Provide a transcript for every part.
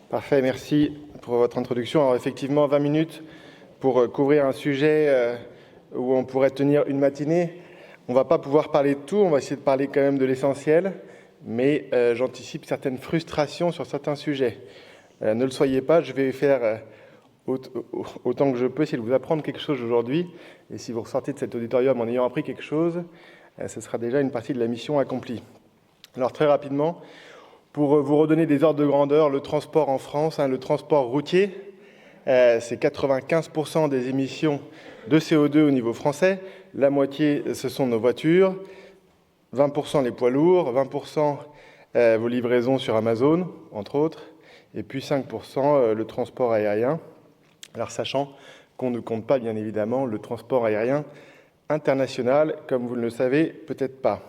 Parfait, merci pour votre introduction. Alors effectivement, 20 minutes pour couvrir un sujet où on pourrait tenir une matinée. On ne va pas pouvoir parler de tout, on va essayer de parler quand même de l'essentiel, mais j'anticipe certaines frustrations sur certains sujets. Ne le soyez pas, je vais faire autant que je peux essayer de vous apprendre quelque chose aujourd'hui. Et si vous ressortez de cet auditorium en ayant appris quelque chose, ce sera déjà une partie de la mission accomplie. Alors très rapidement, pour vous redonner des ordres de grandeur, le transport en France, le transport routier, c'est 95% des émissions de CO2 au niveau français. La moitié, ce sont nos voitures, 20% les poids lourds, 20% vos livraisons sur Amazon, entre autres, et puis 5% le transport aérien. Alors sachant qu'on ne compte pas, bien évidemment, le transport aérien international, comme vous ne le savez peut-être pas.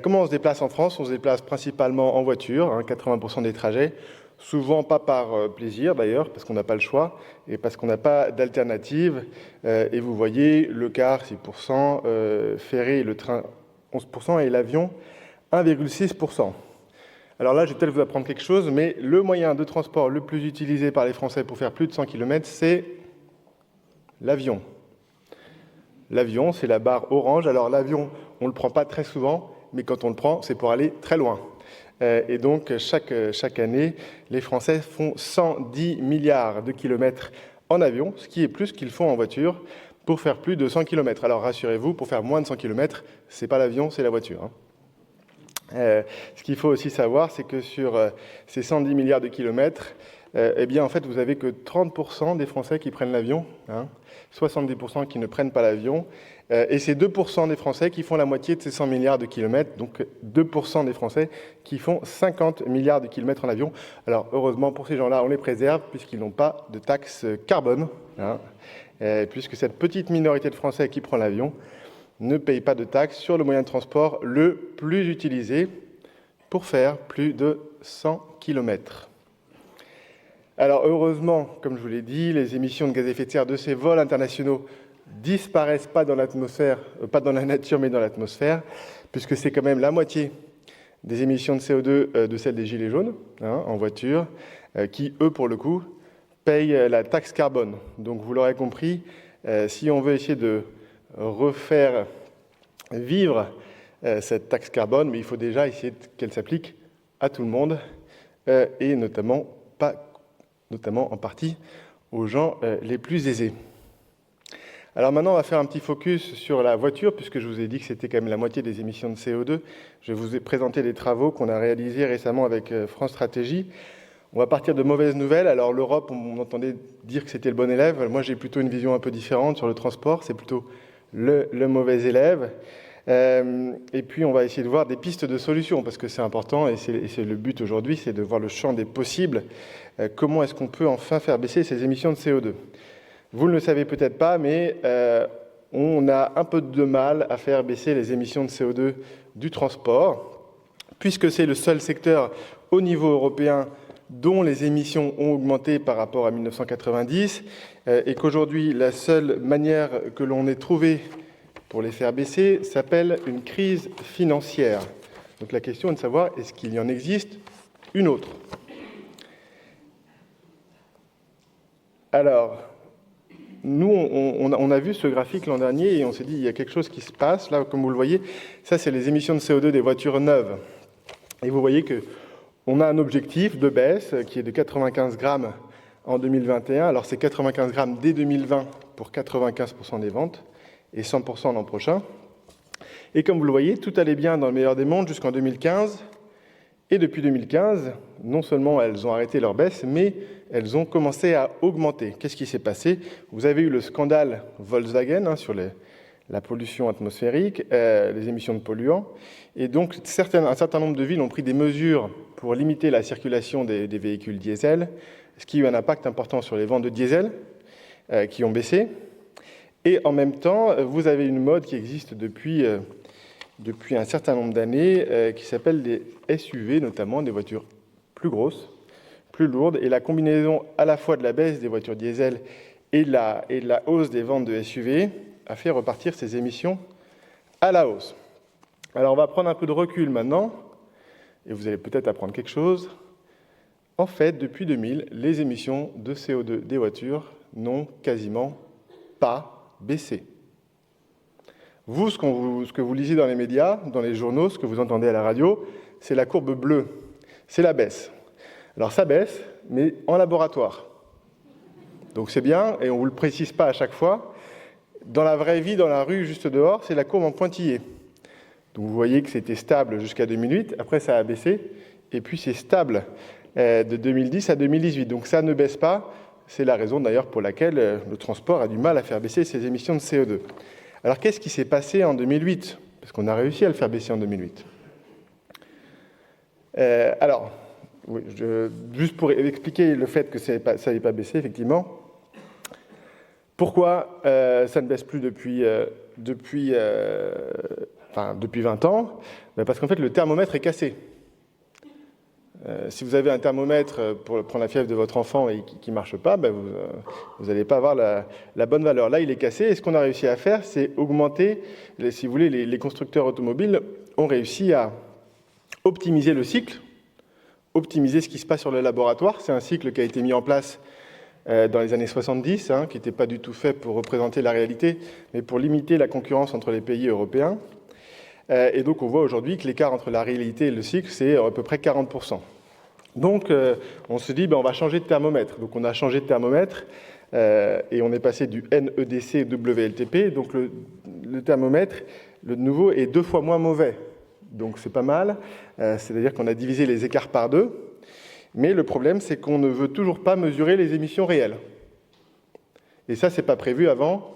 Comment on se déplace en France? On se déplace principalement en voiture, 80% des trajets, souvent pas par plaisir d'ailleurs, parce qu'on n'a pas le choix, et parce qu'on n'a pas d'alternative. Et vous voyez, le car 6%, ferré et le train 11%, et l'avion 1,6%. Alors là, je vais peut-être vous apprendre quelque chose, mais le moyen de transport le plus utilisé par les Français pour faire plus de 100 km, c'est l'avion. L'avion, c'est la barre orange. Alors l'avion, on ne le prend pas très souvent, mais quand on le prend, c'est pour aller très loin. Et donc, chaque année, les Français font 110 milliards de kilomètres en avion, ce qui est plus qu'ils font en voiture, pour faire plus de 100 km. Alors rassurez-vous, pour faire moins de 100 km, ce n'est pas l'avion, c'est la voiture. Ce qu'il faut aussi savoir, c'est que sur ces 110 milliards de kilomètres, eh bien, en fait, vous n'avez que 30% des Français qui prennent l'avion, 70% qui ne prennent pas l'avion, et c'est 2% des Français qui font la moitié de ces 100 milliards de kilomètres, donc 2% des Français qui font 50 milliards de kilomètres en avion. Alors, heureusement, pour ces gens-là, on les préserve, puisqu'ils n'ont pas de taxe carbone, puisque cette petite minorité de Français qui prend l'avion ne paye pas de taxes sur le moyen de transport le plus utilisé pour faire plus de 100 km. Alors heureusement, comme je vous l'ai dit, les émissions de gaz à effet de serre de ces vols internationaux disparaissent pas dans l'atmosphère, pas dans la nature, mais dans l'atmosphère, puisque c'est quand même la moitié des émissions de CO2 de celles des gilets jaunes en voiture, qui, eux, pour le coup, payent la taxe carbone. Donc vous l'aurez compris, si on veut essayer de refaire vivre cette taxe carbone, mais il faut déjà essayer qu'elle s'applique à tout le monde, et notamment en partie aux gens les plus aisés. Alors maintenant, on va faire un petit focus sur la voiture, puisque je vous ai dit que c'était quand même la moitié des émissions de CO2. Je vous ai présenté des travaux qu'on a réalisés récemment avec France Stratégie. On va partir de mauvaises nouvelles. Alors l'Europe, on entendait dire que c'était le bon élève. Moi, j'ai plutôt une vision un peu différente sur le transport. C'est plutôt le mauvais élève. Et puis, on va essayer de voir des pistes de solutions, parce que c'est important, et c'est le but aujourd'hui, c'est de voir le champ des possibles. Comment est-ce qu'on peut enfin faire baisser ces émissions de CO2 ? Vous ne le savez peut-être pas, mais on a un peu de mal à faire baisser les émissions de CO2 du transport, puisque c'est le seul secteur au niveau européen dont les émissions ont augmenté par rapport à 1990, et qu'aujourd'hui, la seule manière que l'on ait trouvée pour les faire baisser s'appelle une crise financière. Donc la question est de savoir, est-ce qu'il y en existe une autre ? Alors, nous, on a vu ce graphique l'an dernier et on s'est dit, il y a quelque chose qui se passe. Là, comme vous le voyez, ça, c'est les émissions de CO2 des voitures neuves. Et vous voyez qu'on a un objectif de baisse qui est de 95 grammes en 2021. Alors, c'est 95 grammes dès 2020 pour 95% des ventes et 100% l'an prochain. Et comme vous le voyez, tout allait bien dans le meilleur des mondes jusqu'en 2015. Et depuis 2015, non seulement elles ont arrêté leur baisse, mais elles ont commencé à augmenter. Qu'est-ce qui s'est passé ? Vous avez eu le scandale Volkswagen sur la pollution atmosphérique, les émissions de polluants. Et donc, un certain nombre de villes ont pris des mesures pour limiter la circulation des véhicules diesel, ce qui a eu un impact important sur les ventes de diesel, qui ont baissé. Et en même temps, vous avez une mode qui existe depuis un certain nombre d'années, qui s'appelle des SUV, notamment des voitures plus grosses, plus lourdes. Et la combinaison à la fois de la baisse des voitures diesel et de la hausse des ventes de SUV a fait repartir ces émissions à la hausse. Alors on va prendre un peu de recul maintenant, et vous allez peut-être apprendre quelque chose. En fait, depuis 2000, les émissions de CO2 des voitures n'ont quasiment pas baissé. Vous, ce que vous lisez dans les médias, dans les journaux, ce que vous entendez à la radio, c'est la courbe bleue, c'est la baisse. Alors ça baisse, mais en laboratoire. Donc c'est bien, et on ne vous le précise pas à chaque fois. Dans la vraie vie, dans la rue, juste dehors, c'est la courbe en pointillé. Donc vous voyez que c'était stable jusqu'à 2008, après ça a baissé, et puis c'est stable de 2010 à 2018. Donc ça ne baisse pas, c'est la raison d'ailleurs pour laquelle le transport a du mal à faire baisser ses émissions de CO2. Alors qu'est-ce qui s'est passé en 2008 ? Parce qu'on a réussi à le faire baisser en 2008. Oui, juste pour expliquer le fait que ça n'avait pas baissé, effectivement. Pourquoi ça ne baisse plus depuis 20 ans ? Parce qu'en fait, le thermomètre est cassé. Si vous avez un thermomètre pour prendre la fièvre de votre enfant et qui ne marche pas, vous n'allez pas avoir la bonne valeur. Là, il est cassé, et ce qu'on a réussi à faire, c'est augmenter, si vous voulez, les constructeurs automobiles ont réussi à optimiser le cycle, optimiser ce qui se passe sur le laboratoire. C'est un cycle qui a été mis en place dans les années 70, qui n'était pas du tout fait pour représenter la réalité, mais pour limiter la concurrence entre les pays européens. Et donc, on voit aujourd'hui que l'écart entre la réalité et le cycle, c'est à peu près 40%. Donc, on se dit, on va changer de thermomètre. Donc, on a changé de thermomètre et on est passé du NEDC WLTP. Donc, le thermomètre, le nouveau, est 2 fois moins mauvais. Donc, c'est pas mal. C'est-à-dire qu'on a divisé les écarts par 2. Mais le problème, c'est qu'on ne veut toujours pas mesurer les émissions réelles. Et ça, c'est pas prévu avant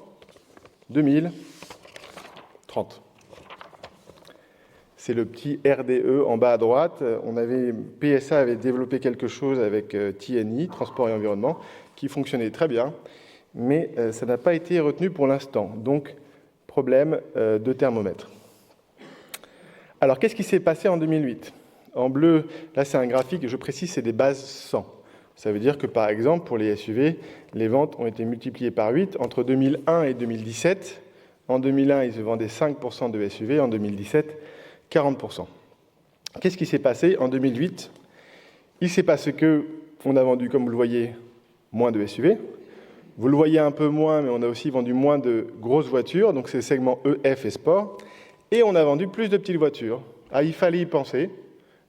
2030. C'est le petit RDE en bas à droite. PSA avait développé quelque chose avec TNI, Transport et Environnement, qui fonctionnait très bien, mais ça n'a pas été retenu pour l'instant. Donc, problème de thermomètre. Alors, qu'est-ce qui s'est passé en 2008 ? En bleu, là, c'est un graphique, je précise, c'est des bases 100. Ça veut dire que, par exemple, pour les SUV, les ventes ont été multipliées par 8 entre 2001 et 2017. En 2001, ils se vendaient 5% de SUV, en 2017, 40%. Qu'est-ce qui s'est passé en 2008 ? Il s'est passé qu'on a vendu, comme vous le voyez, moins de SUV. Vous le voyez un peu moins, mais on a aussi vendu moins de grosses voitures, donc c'est le segment EF et Sport. Et on a vendu plus de petites voitures. Il fallait y penser.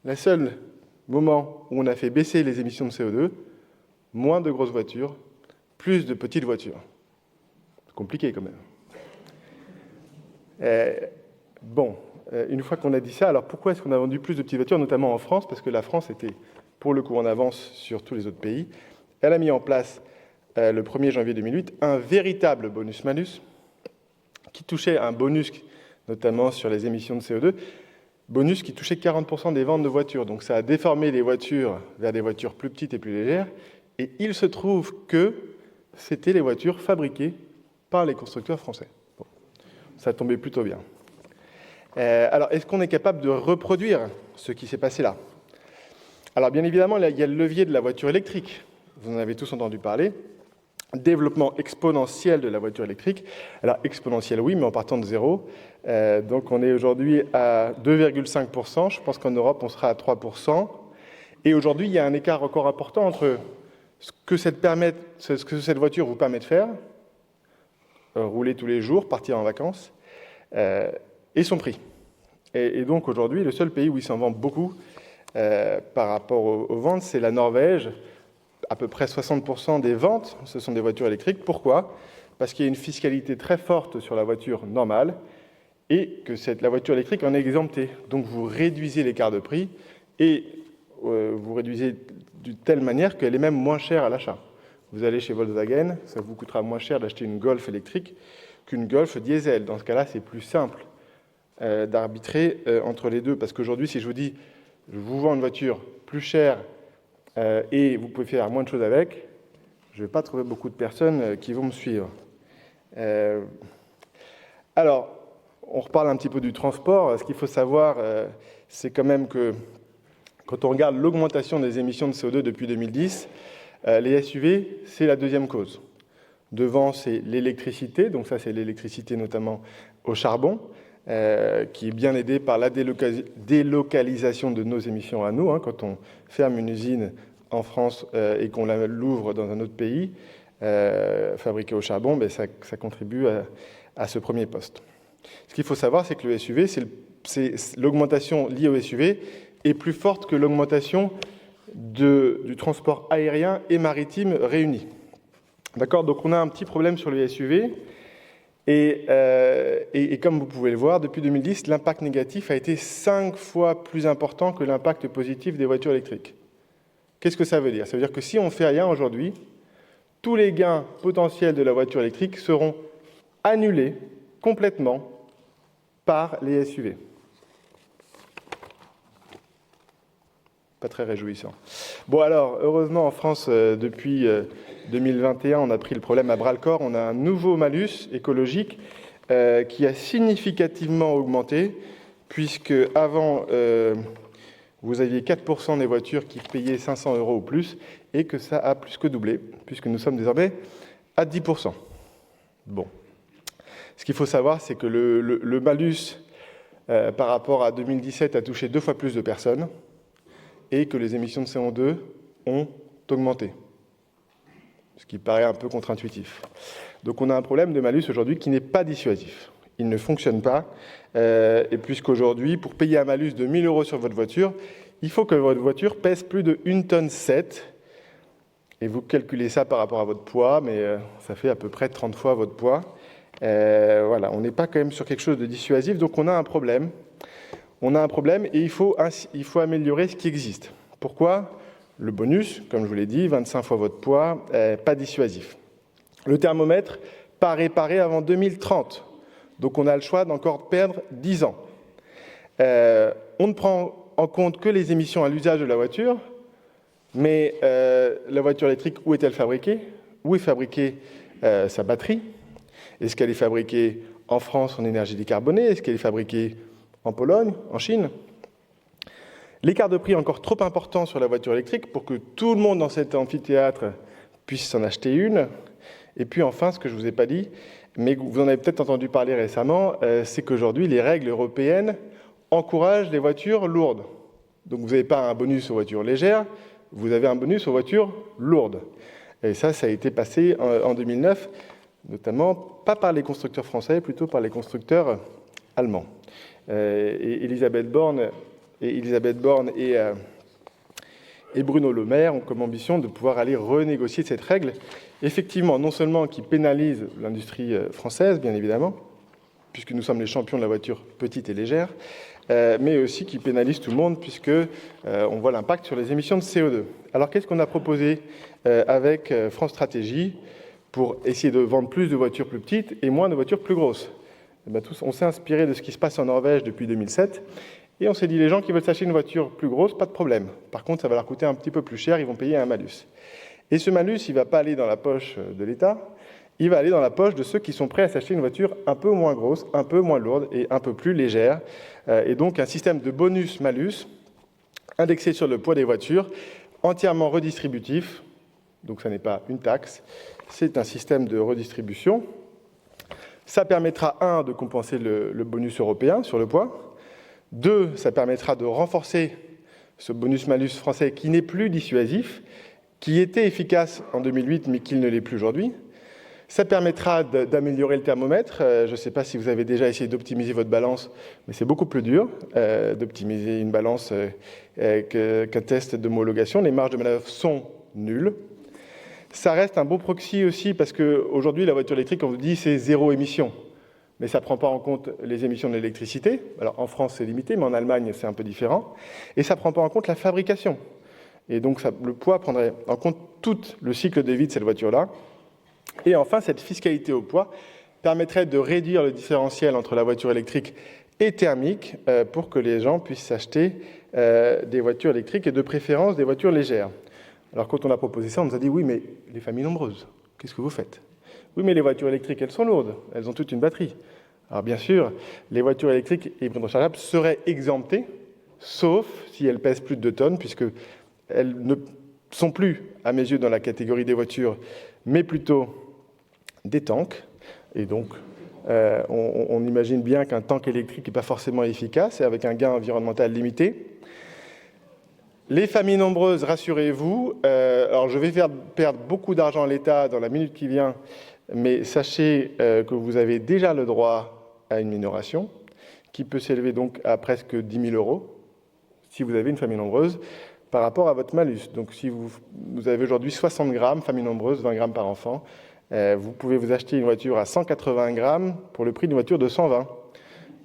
Le seul moment où on a fait baisser les émissions de CO2, moins de grosses voitures, plus de petites voitures. C'est compliqué quand même. Une fois qu'on a dit ça, alors pourquoi est-ce qu'on a vendu plus de petites voitures, notamment en France ? Parce que la France était, pour le coup, en avance sur tous les autres pays. Elle a mis en place, le 1er janvier 2008, un véritable bonus-malus qui touchait un bonus, notamment sur les émissions de CO2, bonus qui touchait 40% des ventes de voitures. Donc ça a déformé les voitures vers des voitures plus petites et plus légères. Et il se trouve que c'était les voitures fabriquées par les constructeurs français. Bon, ça tombait plutôt bien. Alors, est-ce qu'on est capable de reproduire ce qui s'est passé là ? Alors, bien évidemment, il y a le levier de la voiture électrique. Vous en avez tous entendu parler. Développement exponentiel de la voiture électrique. Alors, exponentiel, oui, mais en partant de zéro. Donc, on est aujourd'hui à 2,5%. Je pense qu'en Europe, on sera à 3%. Et aujourd'hui, il y a un écart encore important entre ce que cette voiture vous permet de faire, rouler tous les jours, partir en vacances, et son prix. Et donc aujourd'hui, le seul pays où il s'en vend beaucoup par rapport aux ventes, c'est la Norvège. À peu près 60% des ventes, ce sont des voitures électriques. Pourquoi ? Parce qu'il y a une fiscalité très forte sur la voiture normale et que la voiture électrique en est exemptée. Donc vous réduisez l'écart de prix et vous réduisez de telle manière qu'elle est même moins chère à l'achat. Vous allez chez Volkswagen, ça vous coûtera moins cher d'acheter une Golf électrique qu'une Golf diesel. Dans ce cas-là, c'est plus simple d'arbitrer entre les deux. Parce qu'aujourd'hui, si je vous dis, je vous vends une voiture plus chère et vous pouvez faire moins de choses avec, je ne vais pas trouver beaucoup de personnes qui vont me suivre. Alors, on reparle un petit peu du transport. Ce qu'il faut savoir, c'est quand même que quand on regarde l'augmentation des émissions de CO2 depuis 2010, les SUV, c'est la deuxième cause. Devant, c'est l'électricité, donc ça c'est l'électricité notamment au charbon, qui est bien aidée par la délocalisation de nos émissions à nous. Quand on ferme une usine en France et qu'on l'ouvre dans un autre pays, fabriqué au charbon, ça contribue à ce premier poste. Ce qu'il faut savoir, c'est que le SUV, l'augmentation liée au SUV est plus forte que l'augmentation du transport aérien et maritime réunis. D'accord ? Donc on a un petit problème sur le SUV. Et comme vous pouvez le voir, depuis 2010, l'impact négatif a été 5 fois plus important que l'impact positif des voitures électriques. Qu'est-ce que ça veut dire ? Ça veut dire que si on ne fait rien aujourd'hui, tous les gains potentiels de la voiture électrique seront annulés complètement par les SUV. Pas très réjouissant. Bon alors, heureusement en France, depuis 2021, on a pris le problème à bras-le-corps. On a un nouveau malus écologique qui a significativement augmenté, puisque avant, vous aviez 4% des voitures qui payaient 500 € ou plus, et que ça a plus que doublé, puisque nous sommes désormais à 10%. Bon. Ce qu'il faut savoir, c'est que le malus, par rapport à 2017, a touché 2 fois plus de personnes, et que les émissions de CO2 ont augmenté. Ce qui paraît un peu contre-intuitif. Donc on a un problème de malus aujourd'hui qui n'est pas dissuasif. Il ne fonctionne pas. Et puisqu'aujourd'hui, pour payer un malus de 1 000 € sur votre voiture, il faut que votre voiture pèse plus de 1,7 tonne. Et vous calculez ça par rapport à votre poids, mais ça fait à peu près 30 fois votre poids. Voilà, on n'est pas quand même sur quelque chose de dissuasif, donc on a un problème. On a un problème et il faut améliorer ce qui existe. Pourquoi ? Le bonus, comme je vous l'ai dit, 25 fois votre poids, pas dissuasif. Le thermomètre, pas réparé avant 2030. Donc on a le choix d'encore perdre 10 ans. On ne prend en compte que les émissions à l'usage de la voiture, mais la voiture électrique, où est-elle fabriquée ? Où est fabriquée sa batterie ? Est-ce qu'elle est fabriquée en France en énergie décarbonée ? Est-ce qu'elle est fabriquée en Pologne, en Chine? L'écart de prix est encore trop important sur la voiture électrique pour que tout le monde dans cet amphithéâtre puisse s'en acheter une. Et puis enfin, ce que je ne vous ai pas dit, mais vous en avez peut-être entendu parler récemment, c'est qu'aujourd'hui, les règles européennes encouragent les voitures lourdes. Donc vous n'avez pas un bonus aux voitures légères, vous avez un bonus aux voitures lourdes. Et ça a été passé en 2009, notamment pas par les constructeurs français, plutôt par les constructeurs allemands. Et Elisabeth Borne et Bruno Le Maire ont comme ambition de pouvoir aller renégocier cette règle, effectivement, non seulement qui pénalise l'industrie française, bien évidemment, puisque nous sommes les champions de la voiture petite et légère, mais aussi qui pénalise tout le monde, puisque on voit l'impact sur les émissions de CO2. Alors, qu'est-ce qu'on a proposé avec France Stratégie pour essayer de vendre plus de voitures plus petites et moins de voitures plus grosses ? On s'est inspiré de ce qui se passe en Norvège depuis 2007, et on s'est dit, les gens qui veulent s'acheter une voiture plus grosse, pas de problème. Par contre, ça va leur coûter un petit peu plus cher, ils vont payer un malus. Et ce malus, il ne va pas aller dans la poche de l'État, il va aller dans la poche de ceux qui sont prêts à s'acheter une voiture un peu moins grosse, un peu moins lourde et un peu plus légère. Et donc un système de bonus-malus, indexé sur le poids des voitures, entièrement redistributif. Donc ça n'est pas une taxe, c'est un système de redistribution. Ça permettra, 1, de compenser le bonus européen sur le poids. 2, ça permettra de renforcer ce bonus-malus français qui n'est plus dissuasif, qui était efficace en 2008, mais qui ne l'est plus aujourd'hui. Ça permettra d'améliorer le thermomètre. Je ne sais pas si vous avez déjà essayé d'optimiser votre balance, mais c'est beaucoup plus dur d'optimiser une balance qu'un test d'homologation. Les marges de manœuvre sont nulles. Ça reste un bon proxy aussi parce qu'aujourd'hui, la voiture électrique, on vous dit, c'est 0 émission. Mais ça ne prend pas en compte les émissions de l'électricité. Alors en France, c'est limité, mais en Allemagne, c'est un peu différent. Et ça ne prend pas en compte la fabrication. Et donc le poids prendrait en compte tout le cycle de vie de cette voiture-là. Et enfin, cette fiscalité au poids permettrait de réduire le différentiel entre la voiture électrique et thermique pour que les gens puissent s'acheter des voitures électriques et de préférence des voitures légères. Alors quand on a proposé ça, on nous a dit « oui, mais les familles nombreuses, qu'est-ce que vous faites ?» Oui, mais les voitures électriques, elles sont lourdes, elles ont toute une batterie. Alors bien sûr, les voitures électriques et hybrides rechargeables seraient exemptées, sauf si elles pèsent plus de 2 tonnes, puisqu'elles ne sont plus, à mes yeux, dans la catégorie des voitures, mais plutôt des tanks. Et donc, on imagine bien qu'un tank électrique n'est pas forcément efficace, et avec un gain environnemental limité. Les familles nombreuses, rassurez-vous, alors je vais faire perdre beaucoup d'argent à l'État dans la minute qui vient, mais sachez que vous avez déjà le droit à une minoration qui peut s'élever donc à presque 10 000 € si vous avez une famille nombreuse par rapport à votre malus. Donc si vous avez aujourd'hui 60 grammes, famille nombreuse, 20 grammes par enfant, vous pouvez vous acheter une voiture à 180 grammes pour le prix d'une voiture de 120.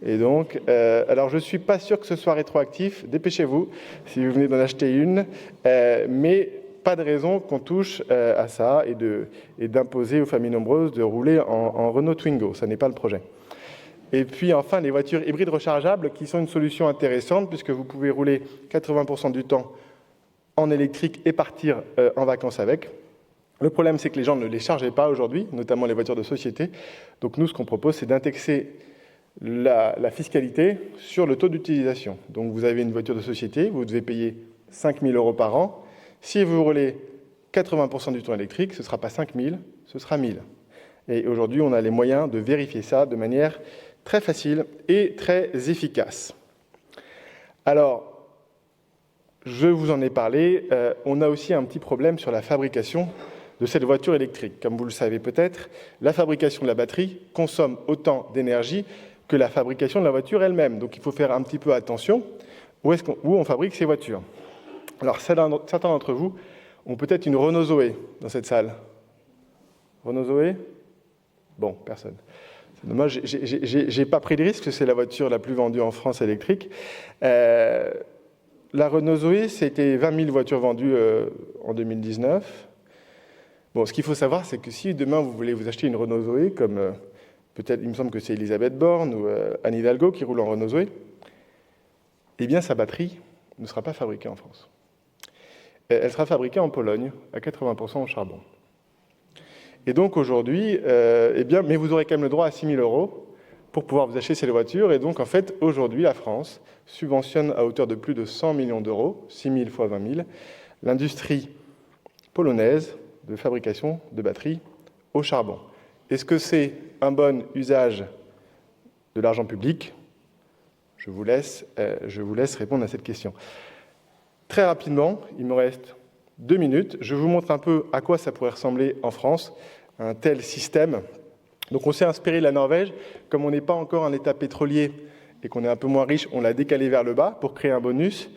Et donc, alors je ne suis pas sûr que ce soit rétroactif, dépêchez-vous si vous venez d'en acheter une, mais pas de raison qu'on touche à ça et d'imposer aux familles nombreuses de rouler en Renault Twingo, ça n'est pas le projet. Et puis enfin, les voitures hybrides rechargeables qui sont une solution intéressante puisque vous pouvez rouler 80% du temps en électrique et partir en vacances avec. Le problème, c'est que les gens ne les chargeaient pas aujourd'hui, notamment les voitures de société. Donc nous, ce qu'on propose, c'est d'indexer la fiscalité sur le taux d'utilisation. Donc vous avez une voiture de société, vous devez payer 5 000 € par an. Si vous roulez 80% du temps électrique, ce ne sera pas 5 000, ce sera 1 000. Et aujourd'hui, on a les moyens de vérifier ça de manière très facile et très efficace. Alors, je vous en ai parlé, on a aussi un petit problème sur la fabrication de cette voiture électrique. Comme vous le savez peut-être, la fabrication de la batterie consomme autant d'énergie que la fabrication de la voiture elle-même. Donc il faut faire un petit peu attention où on fabrique ces voitures. Alors certains d'entre vous ont peut-être une Renault Zoé dans cette salle. Renault Zoé? Bon, personne. C'est dommage, j'ai pas pris de risque, c'est la voiture la plus vendue en France électrique. La Renault Zoé, c'était 20 000 voitures vendues en 2019. Bon, ce qu'il faut savoir, c'est que si demain vous voulez vous acheter une Renault Zoé, comme peut-être, il me semble que c'est Elisabeth Borne ou Anne Hidalgo qui roule en Renault Zoé, eh bien sa batterie ne sera pas fabriquée en France. Elle sera fabriquée en Pologne, à 80% au charbon. Et donc aujourd'hui, mais vous aurez quand même le droit à 6 000 € pour pouvoir vous acheter ces voitures. Et donc en fait, aujourd'hui, la France subventionne à hauteur de plus de 100 millions d'euros, 6 000 fois 20 000, l'industrie polonaise de fabrication de batteries au charbon. Est-ce que c'est un bon usage de l'argent public ? Je vous laisse répondre à cette question. Très rapidement, il me reste 2 minutes. Je vous montre un peu à quoi ça pourrait ressembler en France, un tel système. Donc on s'est inspiré de la Norvège. Comme on n'est pas encore un État pétrolier et qu'on est un peu moins riche, on l'a décalé vers le bas pour créer un bonus.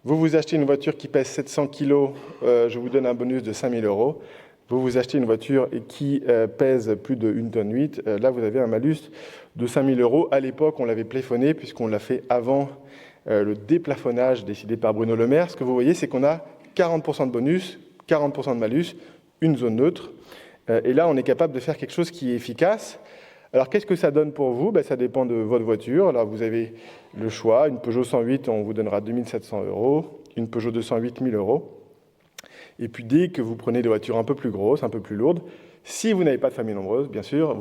Vous achetez une voiture qui pèse 700 kg, je vous donne un bonus de 5 000 €. Vous achetez une voiture qui pèse plus de 1,8 tonne, là vous avez un malus de 5 000 €. À l'époque, on l'avait plafonné puisqu'on l'a fait avant le déplafonnage décidé par Bruno Le Maire. Ce que vous voyez, c'est qu'on a 40% de bonus, 40% de malus, une zone neutre. Et là, on est capable de faire quelque chose qui est efficace. Alors, qu'est-ce que ça donne pour vous ? Ça dépend de votre voiture. Alors, vous avez le choix. Une Peugeot 108, on vous donnera 2 700 €. Une Peugeot 208, 1 000 €. Et puis, dès que vous prenez des voitures un peu plus grosses, un peu plus lourdes, si vous n'avez pas de famille nombreuse, bien sûr,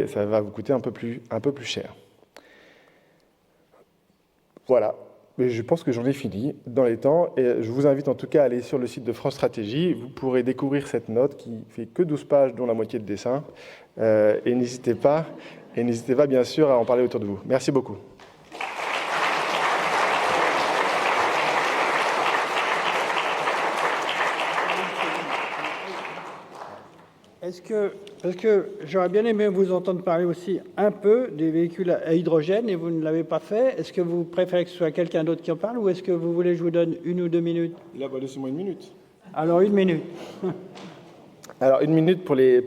ça va vous coûter un peu plus cher. Voilà. Mais je pense que j'en ai fini dans les temps. Et je vous invite en tout cas à aller sur le site de France Stratégie. Vous pourrez découvrir cette note qui fait que 12 pages, dont la moitié de dessin. Et n'hésitez pas, bien sûr, à en parler autour de vous. Merci beaucoup. Parce que j'aurais bien aimé vous entendre parler aussi un peu des véhicules à hydrogène et vous ne l'avez pas fait. Est-ce que vous préférez que ce soit quelqu'un d'autre qui en parle ou est-ce que vous voulez que je vous donne 1 ou 2 minutes ? Là, laissez-moi 1 minute. Alors 1 minute. Alors 1 minute pour les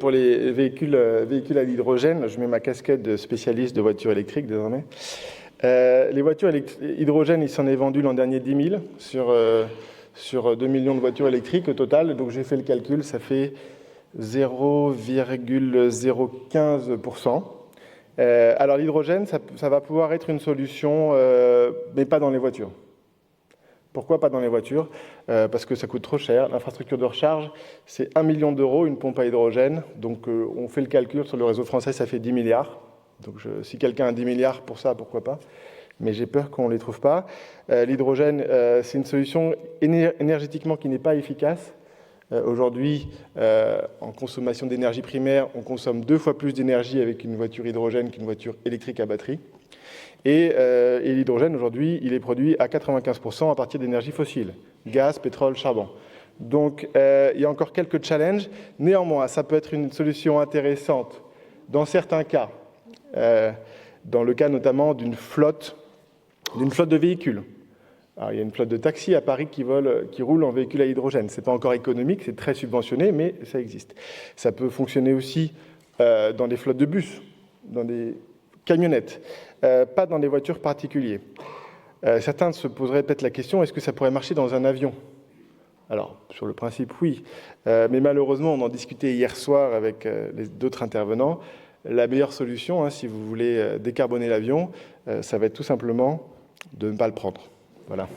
véhicules à l'hydrogène. Je mets ma casquette de spécialiste de voitures électriques désormais. Les voitures hydrogène, il s'en est vendu l'an dernier 10 000 sur 2 millions de voitures électriques au total. Donc j'ai fait le calcul, ça fait 0,015%. Alors l'hydrogène, ça va pouvoir être une solution, mais pas dans les voitures. Pourquoi pas dans les voitures ? Parce que ça coûte trop cher. L'infrastructure de recharge, c'est 1 million d'euros, une pompe à hydrogène. Donc on fait le calcul sur le réseau français, ça fait 10 milliards. Donc si quelqu'un a 10 milliards pour ça, pourquoi pas ? Mais j'ai peur qu'on ne les trouve pas. L'hydrogène, c'est une solution énergétiquement qui n'est pas efficace. Aujourd'hui, en consommation d'énergie primaire, on consomme 2 fois plus d'énergie avec une voiture hydrogène qu'une voiture électrique à batterie. Et l'hydrogène, aujourd'hui, il est produit à 95% à partir d'énergie fossile. gaz, pétrole, charbon. Donc, il y a encore quelques challenges. Néanmoins, ça peut être une solution intéressante dans certains cas, dans le cas notamment d'une flotte de véhicules. Alors, il y a une flotte de taxis à Paris qui roule en véhicules à hydrogène. Ce n'est pas encore économique, c'est très subventionné, mais ça existe. Ça peut fonctionner aussi dans des flottes de bus, dans des camionnettes, pas dans des voitures particulières. Certains se poseraient peut-être la question, est-ce que ça pourrait marcher dans un avion ? Alors, sur le principe, oui. Mais malheureusement, on en discutait hier soir avec d'autres intervenants. La meilleure solution, si vous voulez décarboner l'avion, ça va être tout simplement de ne pas le prendre. Voilà.